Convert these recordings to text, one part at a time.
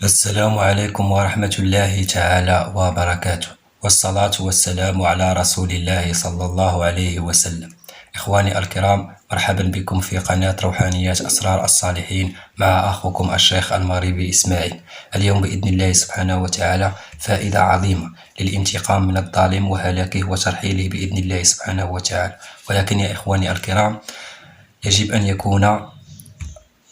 السلام عليكم ورحمة الله تعالى وبركاته، والصلاة والسلام على رسول الله صلى الله عليه وسلم. إخواني الكرام، مرحبا بكم في قناة روحانيات أسرار الصالحين مع أخوكم الشيخ المغربي إسماعيل. اليوم بإذن الله سبحانه وتعالى فائدة عظيمة للانتقام من الظالم وهلاكه وترحيله بإذن الله سبحانه وتعالى. ولكن يا إخواني الكرام، يجب أن يكون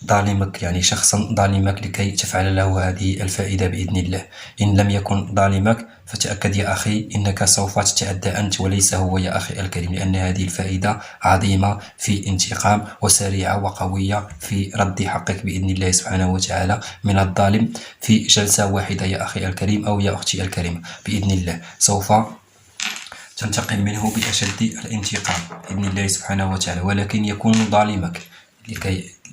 ظالمك شخصا ظالمك لكي تفعل له هذه الفائدة بإذن الله. إن لم يكن ظالمك فتأكد يا أخي إنك سوف تتعدى أنت وليس هو يا أخي الكريم، لأن هذه الفائدة عظيمة في الانتقام وسريعة وقوية في رد حقك بإذن الله سبحانه وتعالى من الظالم في جلسة واحدة يا أخي الكريم أو يا أختي الكريمة. بإذن الله سوف تنتقم منه بأشد الانتقام بإذن الله سبحانه وتعالى، ولكن يكون ظالمك.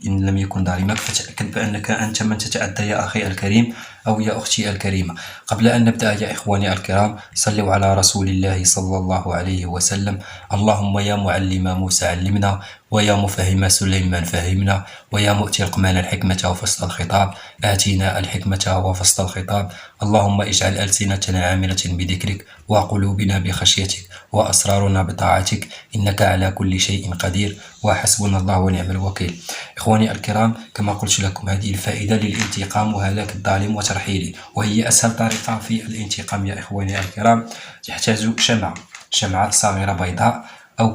إن لم يكن ظالمك فتأكد بأنك أنت من تتأدى يا أخي الكريم أو يا أختي الكريمة. قبل أن نبدأ يا إخواني الكرام، صلوا على رسول الله صلى الله عليه وسلم. اللهم يا معلم موسى علمنا، ويا مفهم سليمان فهمنا، ويا مؤتي القمان الحكمة وفصل الخطاب آتينا الحكمة وفصل الخطاب. اللهم اجعل ألسنتنا عاملة بذكرك، وقلوبنا بخشيتك، وأسرارنا بطاعتك، إنك على كل شيء قدير، وحسبنا الله ونعم الوكيل. إخواني الكرام، كما قلت لكم هذه الفائدة للانتقام وهلاك الظالم وترحيله، وهي أسهل طريقة في الانتقام يا إخواني الكرام. تحتاج شمعة صغيرة بيضاء أو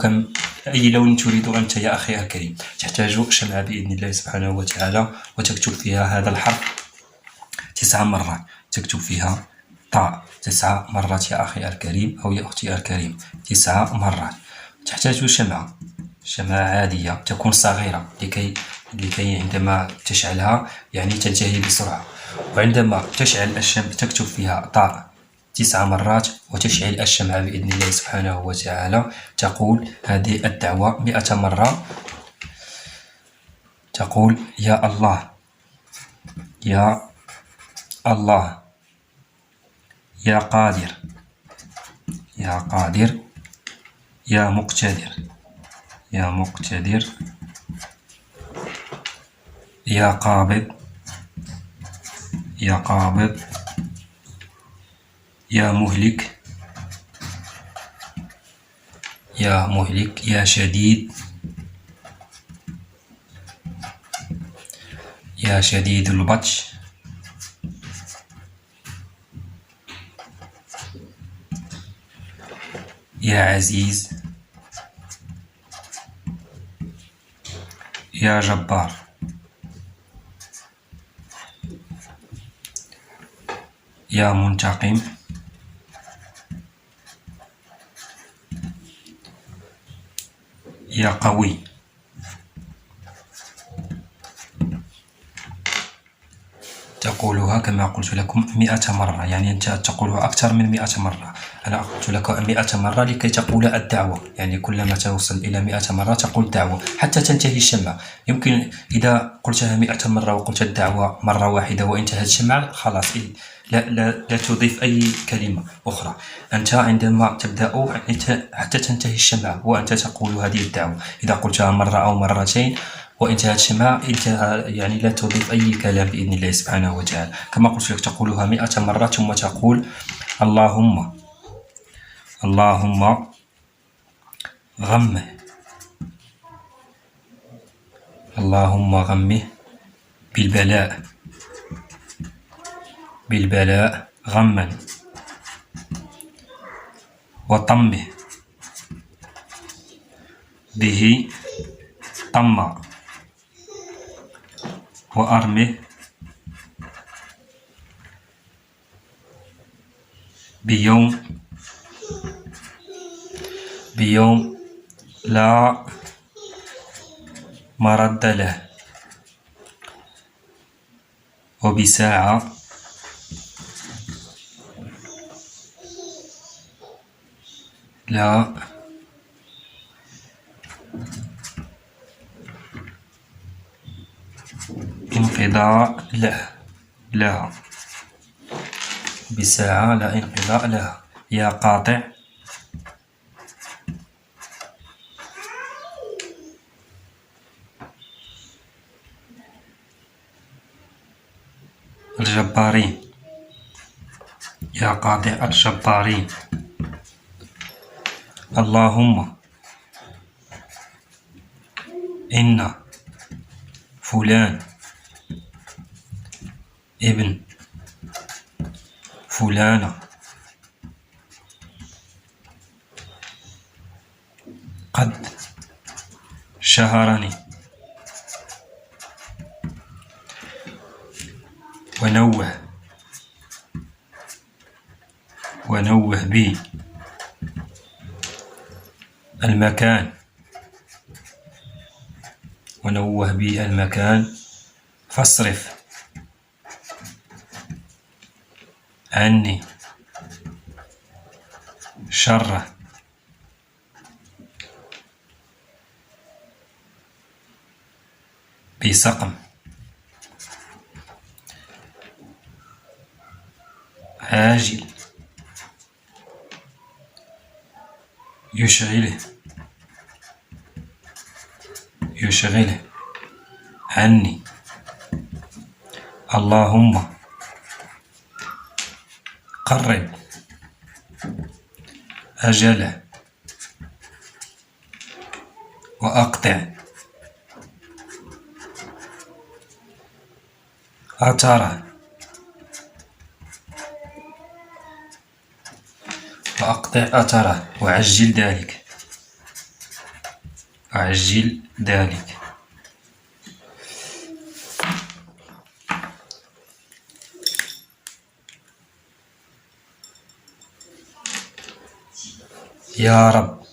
أي لون تريد أنت يا أخي الكريم. تحتاج شمعة بإذن الله سبحانه وتعالى، وتكتب فيها هذا الحرف 9 مرات. تكتب فيها طاء 9 مرات يا أخي الكريم أو يا أختي الكريم، 9 مرات. تحتاج شمعة عادية تكون صغيرة لكي عندما تشعلها تنتهي بسرعة. وعندما تشعل الشمع تكتب فيها طاء 9 مرات وتشعل الشمعة بإذن الله سبحانه وتعالى. تقول هذه الدعوة 100 مرة. تقول: يا الله، يا الله، يا قادر، يا قادر، يا مقتدر، يا مقتدر، يا قابض، يا قابض، يا مهلك، يا مهلك، يا شديد، يا شديد البطش، يا عزيز، يا جبار. يا منتقم، يا قوي. تقولها كما قلت لكم 100 مرة، أنت تقولها أكثر من 100 مرة. أنا قلت لك 100 مرة لكي تقول الدعوة، كلما توصل إلى 100 مرة تقول دعوة حتى تنتهي الشمعة. يمكن إذا قلتها 100 مرة وقلت الدعوة مرة واحدة وانتهت الشمعة خلاص، لا تضيف أي كلمة أخرى. أنت عندما تبدأ حتى تنتهي الشمعة وأنت تقول هذه الدعوة. إذا قلتها مرة أو مرتين وانتهت الشمعة انتهى، لا تضيف أي كلام بإذن الله سبحانه وتعالى. كما قلت لك تقولها 100 مرة ثم تقول: اللهم، اللهم غمه، اللهم غمه بالبلاء، بالبلاء غما، وطمه به طما، وأرمه بيوم لا مرد له، وبساعة لا انقضاء لها، بساعة لا انقضاء لها. يا قاطع، الجبارين، يا قاطع الجبارين. اللهم إن فلان ابن فلانة قد شهرني ونوه بي المكان فاصرف عني شره بسقم عاجل يشغله عني. اللهم قرب أجله وأقطع أثره وعجل ذلك. يا رب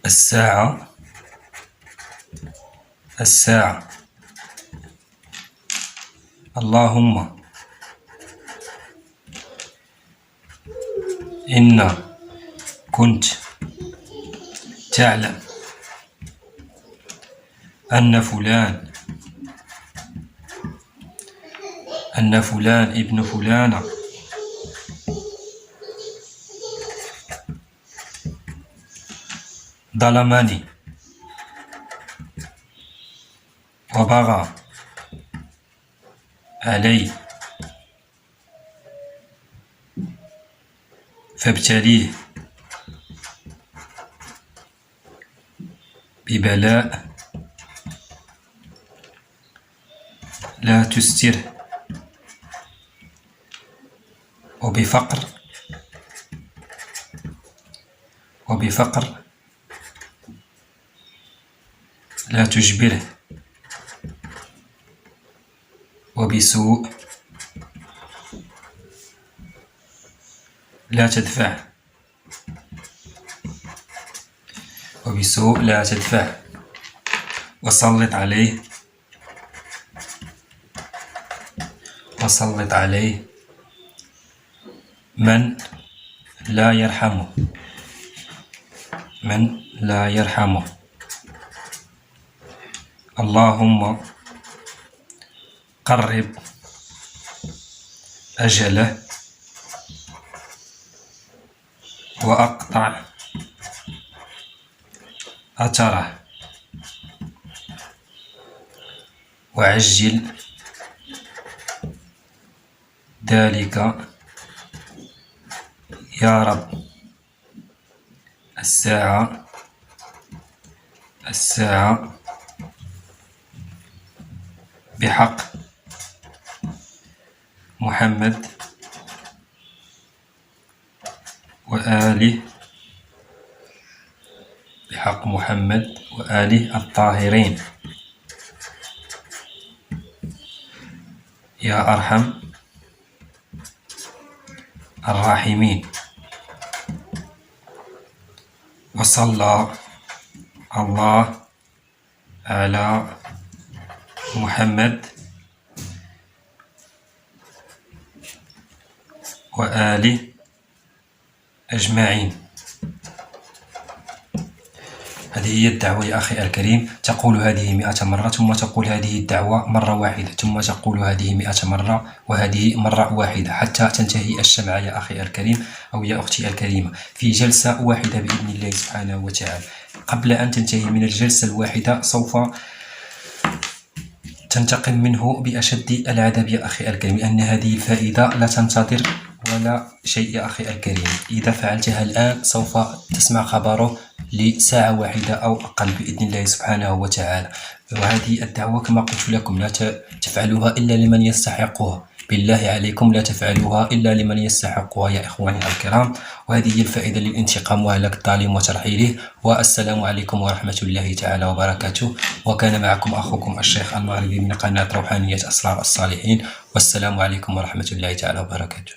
الساعة اللهم إن كنت تعلم أن فلان ابن فلانة ظلمني وبغى علي فابتليه ببلاء لا تستره وبفقر لا تجبره وبسوء لا تدفعه وسلط عليه من لا يرحمه. اللهم قرب أجله وأقطع أثره وعجل ذلك. يا رب الساعة بحق محمد وآله الطاهرين يا أرحم الراحمين. وصلى الله على محمد وآله أجمعين. هذه هي الدعوة يا أخي الكريم، تقول هذه 100 مرة، ثم تقول هذه الدعوة مرة واحدة، ثم تقول هذه 100 مرة، وهذه مرة واحدة، حتى تنتهي الشمعة يا أخي الكريم أو يا أختي الكريمة في جلسة واحدة بإذن الله سبحانه وتعالى. قبل أن تنتهي من الجلسة الواحدة سوف تنتقم منه بأشد العذاب يا أخي الكريم، لأن هذه الفائدة لا تنتظر ولا شيء يا أخي الكريم. إذا فعلتها الآن سوف تسمع خبره لساعة واحدة أو أقل بإذن الله سبحانه وتعالى. وهذه الدعوة كما قلت لكم لا تفعلوها إلا لمن يستحقها، بالله عليكم لا تفعلوها إلا لمن يستحقها يا إخواني الكرام. وهذه هي الفائدة للانتقام وهلاك الظالم وترحيله. والسلام عليكم ورحمة الله تعالى وبركاته. وكان معكم أخوكم الشيخ المغربي من قناة روحانية أسرار الصالحين، والسلام عليكم ورحمة الله تعالى وبركاته.